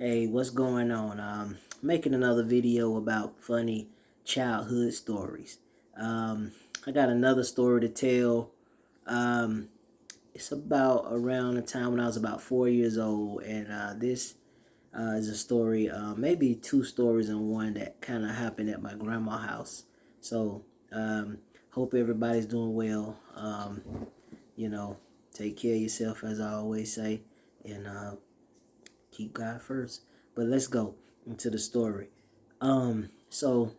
Hey, what's going on? Making another video about funny childhood stories. Um, I got another story to tell. Um, it's about around the time when I was about 4 years old, and this is a story, maybe two stories in one that kind of happened at my grandma's house. So, hope everybody's doing well. You know, take care of yourself, as I always say, and keep God first. But let's go into the story. So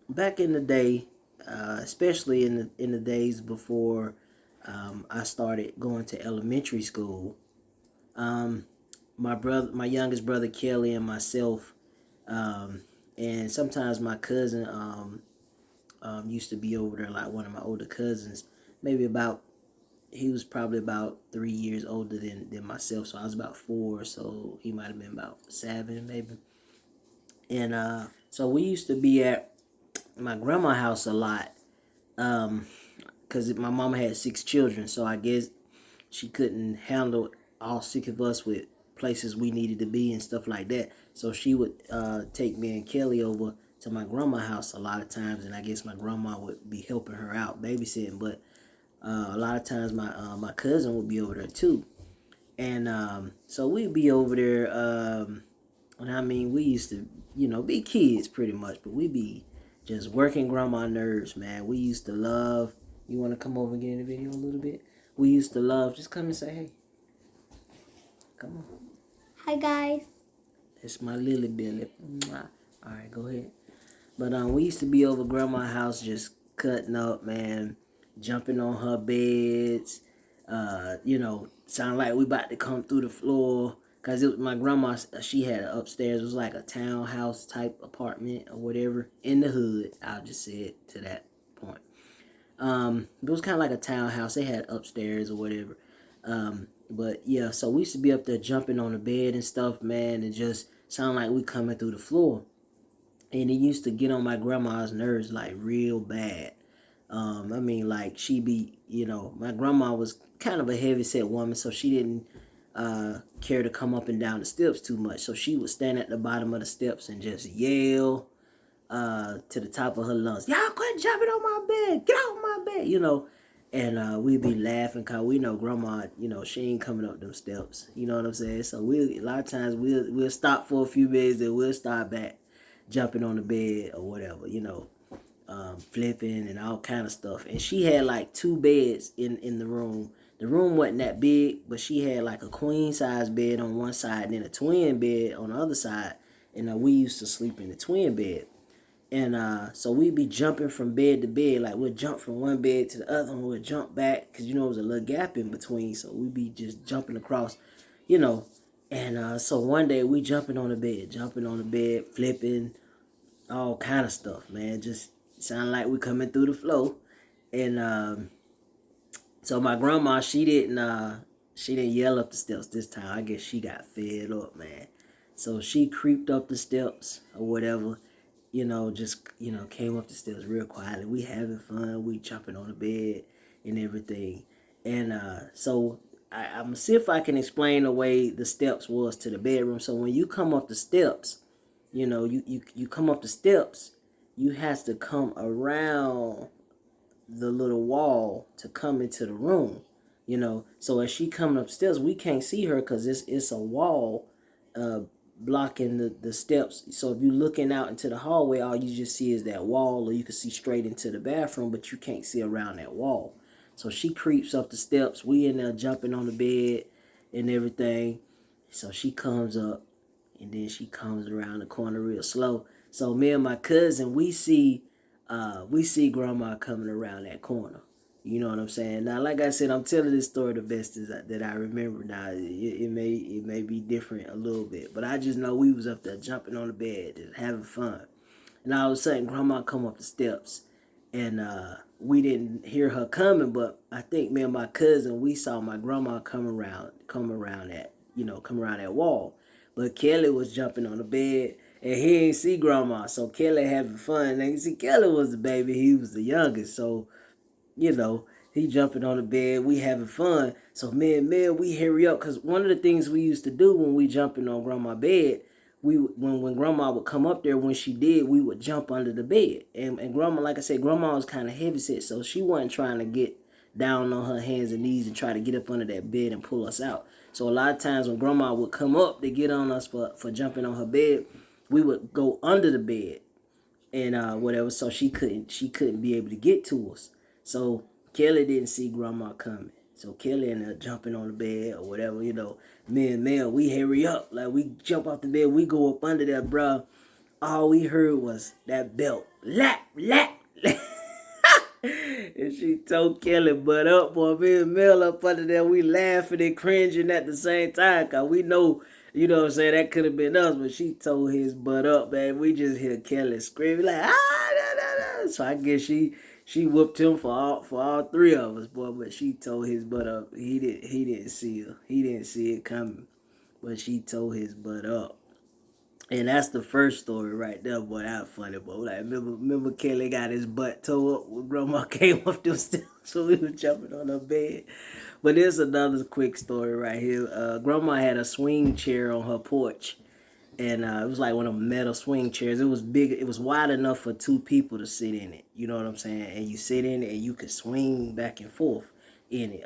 back in the day, especially in the days before I started going to elementary school, um, my youngest brother Kelly, and myself, um, and sometimes my cousin used to be over there, like one of my older cousins, maybe about he was probably about 3 years older than myself. So I was about four, so he might have been about seven, maybe. And so we used to be at my grandma's house a lot. Because my mama had 6 children, so I guess she couldn't handle all 6 of us with places we needed to be and stuff like that. So she would take me and Kelly over to my grandma's house a lot of times, and I guess my grandma would be helping her out babysitting. But a lot of times my cousin would be over there too, and so we'd be over there. And I mean, we used to, be kids pretty much, but we be just working grandma nerves, man. We used to love. You want to come over and get in the video a little bit? We used to love. Just come and say hey. Come on. Hi guys. It's my Lilly Billy. Mwah. All right, go ahead. But we used to be over grandma's house just cutting up, man, jumping on her beds. Sound like we about to come through the floor. Cause it was my grandma. She had an upstairs. It was like a townhouse type apartment or whatever in the hood. I'll just say it to that point. It was kind of like a townhouse. They had upstairs or whatever. But yeah, so we used to be up there jumping on the bed and stuff, man, and just sound like we coming through the floor. And it used to get on my grandma's nerves like real bad. I mean, like she be, my grandma was kind of a heavy set woman, so she didn't care to come up and down the steps too much. So she would stand at the bottom of the steps and just yell to the top of her lungs, "Y'all quit jumping on my bed! Get off my bed!" And we'd be laughing because we know grandma, she ain't coming up them steps. You know what I'm saying? So a lot of times we'll stop for a few minutes and we'll start back jumping on the bed or whatever, flipping and all kind of stuff. And she had like two beds in the room. The room wasn't that big, but she had like a queen size bed on one side and then a twin bed on the other side. And we used to sleep in the twin bed. And so we'd be jumping from bed to bed. Like we'd jump from one bed to the other one. We'd jump back because, there was a little gap in between. So we'd be just jumping across, you know. And so one day we jumping on the bed, flipping, all kind of stuff, man. Just sound like we coming through the flow. And so my grandma, she didn't yell up the steps this time. I guess she got fed up, man. So she creeped up the steps or whatever, just came up the steps real quietly. We having fun, we jumping on the bed and everything. And so I'm gonna see if I can explain the way the steps was to the bedroom. So when you come up the steps, you come up the steps, you has to come around the little wall to come into the room, So as she coming upstairs, we can't see her because it's a wall blocking the steps. So if you're looking out into the hallway, all you just see is that wall, or you can see straight into the bathroom, but you can't see around that wall. So she creeps up the steps. We in there jumping on the bed and everything. So she comes up, and then she comes around the corner real slow. So me and my cousin, we see grandma coming around that corner. You know what I'm saying? Now, like I said, I'm telling this story the best that I remember. Now, it may be different a little bit, but I just know we was up there jumping on the bed, just having fun. And all of a sudden, grandma come up the steps, and we didn't hear her coming, but I think me and my cousin, we saw my grandma come around that wall. But Kelly was jumping on the bed, and he ain't see grandma, so Kelly having fun. And you see, Kelly was the baby, he was the youngest, so he jumping on the bed, we having fun. So me and Mel, we hurry up, because one of the things we used to do when we jumping on grandma's bed, when grandma would come up there, when she did, we would jump under the bed. And grandma, like I said, grandma was kind of heavy set, so she wasn't trying to get down on her hands and knees and try to get up under that bed and pull us out. So a lot of times when grandma would come up to get on us for jumping on her bed, we would go under the bed and whatever, so she couldn't be able to get to us. So Kelly didn't see grandma coming. So Kelly ended up jumping on the bed or whatever, Me and Mel, we hurry up. Like, we jump off the bed, we go up under there, bro. All we heard was that belt. Lap, lap, lap. And she told Kelly, butt up, boy. Me and Mel up under there, we laughing and cringing at the same time. Cause we know, what I'm saying, that could have been us, but she told his butt up, man. We just hear Kelly screaming like, ah, da, da, da. So I guess she whooped him for all three of us, boy. But she told his butt up. He didn't see her. He didn't see it coming, but she told his butt up. And that's the first story right there, boy. That funny, boy. Like, remember Kelly got his butt tore up when grandma came up them stairs, so we were jumping on her bed. But there's another quick story right here. Grandma had a swing chair on her porch, and it was like one of them metal swing chairs. It was big. It was wide enough for two people to sit in it. You know what I'm saying? And you sit in it, and you could swing back and forth in it.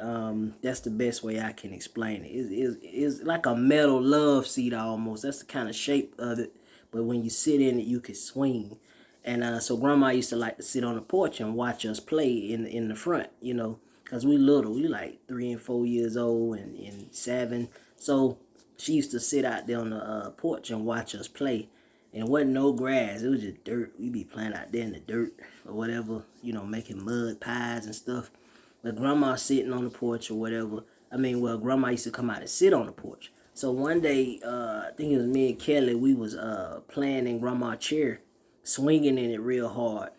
That's the best way I can explain it. It's like a metal love seat almost. That's the kind of shape of it. But when you sit in it, you can swing. And so grandma used to like to sit on the porch and watch us play in the front, because we little. We like 3 and 4 years old and 7. So she used to sit out there on the porch and watch us play. And it wasn't no grass. It was just dirt. We be playing out there in the dirt or whatever, making mud pies and stuff. But grandma sitting on the porch or whatever. Grandma used to come out and sit on the porch. So one day, I think it was me and Kelly, we was playing in grandma's chair, swinging in it real hard,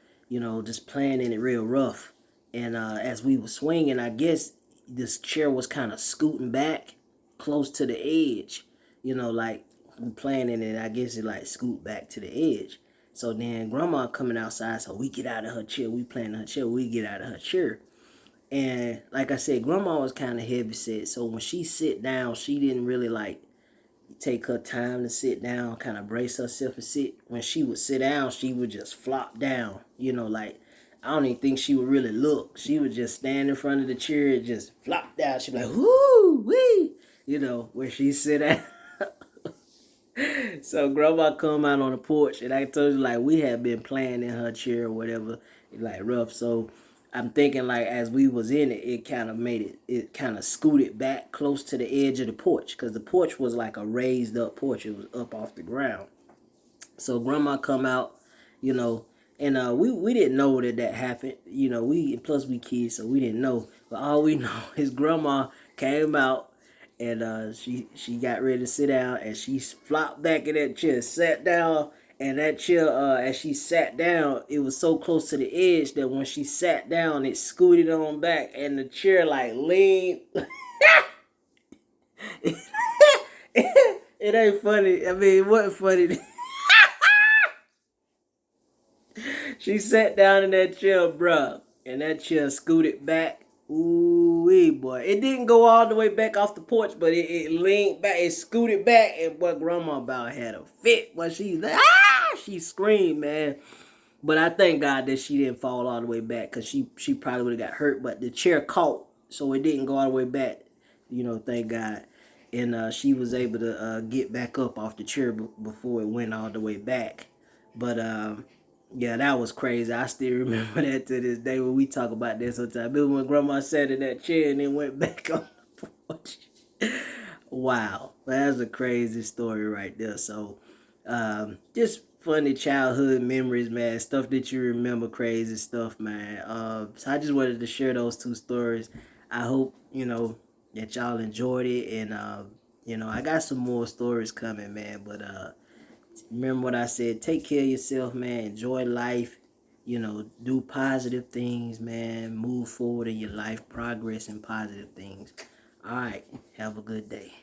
just playing in it real rough. And as we were swinging, I guess this chair was kind of scooting back close to the edge, like we playing in it. I guess it like scoot back to the edge. So then grandma coming outside, so we get out of her chair. We playing in her chair. We get out of her chair. And like I said, grandma was kind of heavy set. So when she sit down, she didn't really like take her time to sit down, kind of brace herself and sit. When she would sit down, she would just flop down. Like, I don't even think she would really look. She would just stand in front of the chair and just flop down. She'd be like, whoo, wee, where she sit down. So grandma come out on the porch, and I told you, like, we had been playing in her chair or whatever, like rough. So I'm thinking, like, as we was in it, it kind of it kind of scooted back close to the edge of the porch, because the porch was like a raised up porch. It was up off the ground. So grandma come out, and we didn't know that happened. Plus we kids, so we didn't know. But all we know is grandma came out, and she got ready to sit down, and she flopped back in that chair, sat down. And that chair, as she sat down, it was so close to the edge that when she sat down, it scooted on back, and the chair like leaned. It ain't funny. It wasn't funny. She sat down in that chair, bruh, and that chair scooted back. Ooh, boy. It didn't go all the way back off the porch, but it leaned back, it scooted back, and what grandma about had a fit. But she screamed, man. But I thank God that she didn't fall all the way back, because she probably would have got hurt. But the chair caught, so it didn't go all the way back. Thank God. And she was able to get back up off the chair before it went all the way back. But yeah, that was crazy. I still remember that to this day when we talk about that sometimes. Remember when grandma sat in that chair and then went back on the porch? Wow. That's a crazy story right there. So just funny childhood memories, man. Stuff that you remember, crazy stuff, man. So I just wanted to share those two stories. I hope, that y'all enjoyed it. And, I got some more stories coming, man. But remember what I said. Take care of yourself, man. Enjoy life. Do positive things, man. Move forward in your life. Progress in positive things. All right. Have a good day.